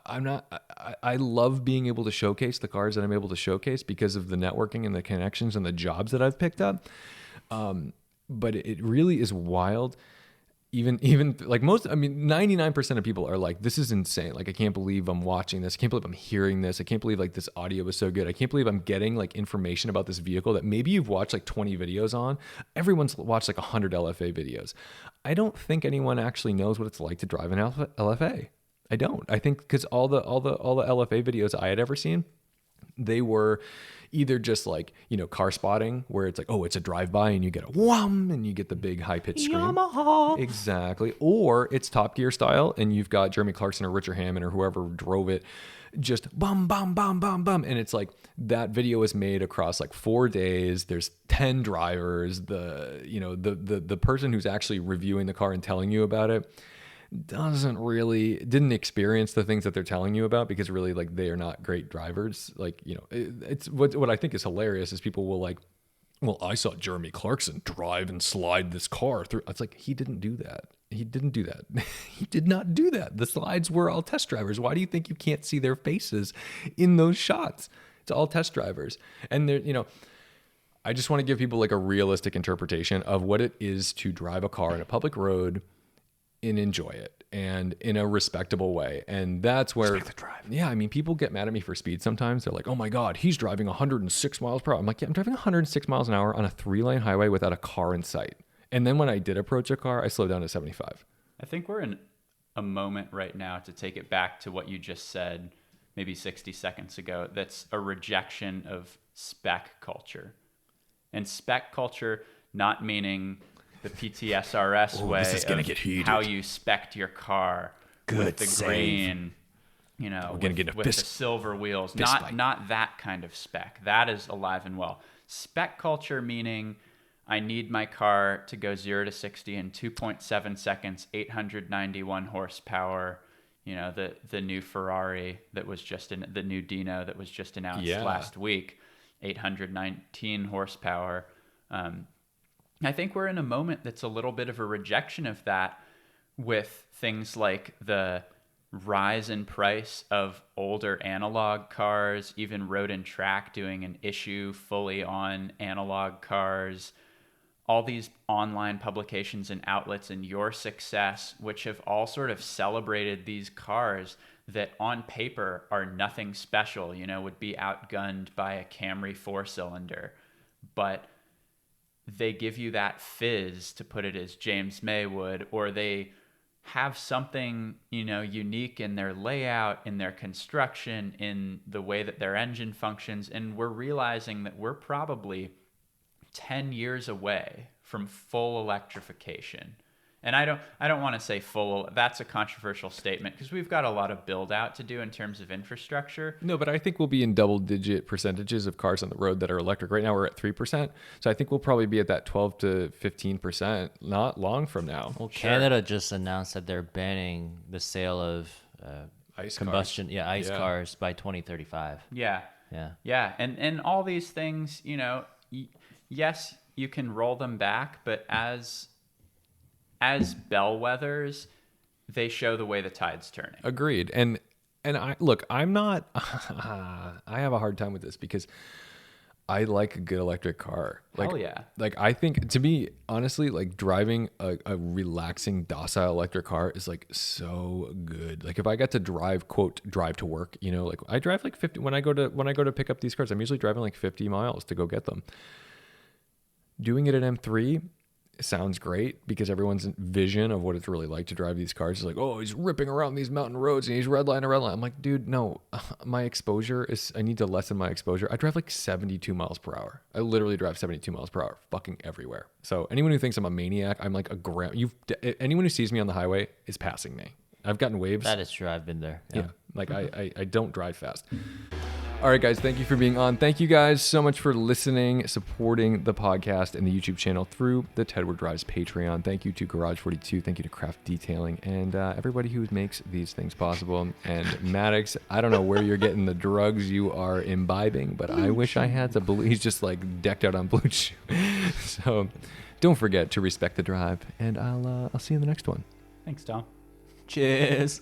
I love being able to showcase the cars that I'm able to showcase because of the networking and the connections and the jobs that I've picked up. But it really is wild. Even like 99% of people are like, this is insane. Like, I can't believe I'm watching this. I can't believe I'm hearing this. I can't believe like this audio is so good. I can't believe I'm getting like information about this vehicle that maybe you've watched like 20 videos on. Everyone's watched like 100 LFA videos. I don't think anyone actually knows what it's like to drive an LFA. I don't. I think because all the LFA videos I had ever seen, They were either just like, car spotting where it's like, oh, it's a drive-by and you get a wham and you get the big high-pitched scream. Yamaha. Exactly. Or it's Top Gear style and you've got Jeremy Clarkson or Richard Hammond or whoever drove it just bum, bum, bum, bum, bum. And it's like that video is made across like 4 days. There's 10 drivers. The person who's actually reviewing the car and telling you about it didn't experience the things that they're telling you about, because really like they are not great drivers. Like, it's what I think is hilarious is people will like, well, I saw Jeremy Clarkson drive and slide this car through. It's like, he didn't do that. He didn't do that. He did not do that. The slides were all test drivers. Why do you think you can't see their faces in those shots? It's all test drivers. And they're, I just want to give people like a realistic interpretation of what it is to drive a car in a public road and enjoy it and in a respectable way. And that's where, yeah, I mean, people get mad at me for speed sometimes. They're like, oh my God, he's driving 106 miles per hour. I'm like, yeah, I'm driving 106 miles an hour on a 3-lane highway without a car in sight. And then when I did approach a car, I slowed down to 75. I think we're in a moment right now, to take it back to what you just said maybe 60 seconds ago, that's a rejection of spec culture. And spec culture not meaning the PTSRS way this is gonna of get heated. how you spec'd your car with the green, We're gonna get a with the silver wheels. Not that kind of spec. That is alive and well. Spec culture meaning I need my car to go 0 to 60 in 2.7 seconds, 891 horsepower. The new Ferrari that was the new Dino that was just announced last week, 819 horsepower. I think we're in a moment that's a little bit of a rejection of that, with things like the rise in price of older analog cars, even Road and Track doing an issue fully on analog cars, all these online publications and outlets, and Your Success, which have all sort of celebrated these cars that on paper are nothing special, would be outgunned by a Camry 4-cylinder. But they give you that fizz, to put it as James May would, or they have something, unique in their layout, in their construction, in the way that their engine functions. And we're realizing that we're probably 10 years away from full electrification. And I don't want to say full. That's a controversial statement, because we've got a lot of build out to do in terms of infrastructure. No, but I think we'll be in double-digit percentages of cars on the road that are electric. Right now we're at 3%. So I think we'll probably be at that 12 to 15% not long from now. Well, Canada just announced that they're banning the sale of Ice combustion, cars. cars by 2035. Yeah. And all these things, yes, you can roll them back, but as bellwethers, they show the way the tide's turning. Agreed. And I'm not, I have a hard time with this, because I like a good electric car. Hell yeah. Like, I think, to me, honestly, like driving a relaxing, docile electric car is like so good. Like if I got to drive, quote, drive to work, like I drive like 50, when I go to pick up these cars, I'm usually driving like 50 miles to go get them. Doing it at M3 sounds great, because everyone's vision of what it's really like to drive these cars is like, oh, he's ripping around these mountain roads and he's red line. I'm like, dude, no, my exposure I need to lessen my exposure. I drive like 72 miles per hour. I literally drive 72 miles per hour fucking everywhere. So anyone who thinks I'm a maniac, I'm like anyone who sees me on the highway is passing me. I've gotten waves. That is true. I've been there. Yeah. Like I don't drive fast. All right, guys, thank you for being on. Thank you guys so much for listening, supporting the podcast and the YouTube channel through the Tedward Drives Patreon. Thank you to Garage 42. Thank you to Craft Detailing and everybody who makes these things possible. And Maddox, I don't know where you're getting the drugs you are imbibing, but I wish I had to believe. He's just like decked out on Blue Chew. So don't forget to respect the drive, and I'll see you in the next one. Thanks, Tom. Cheers.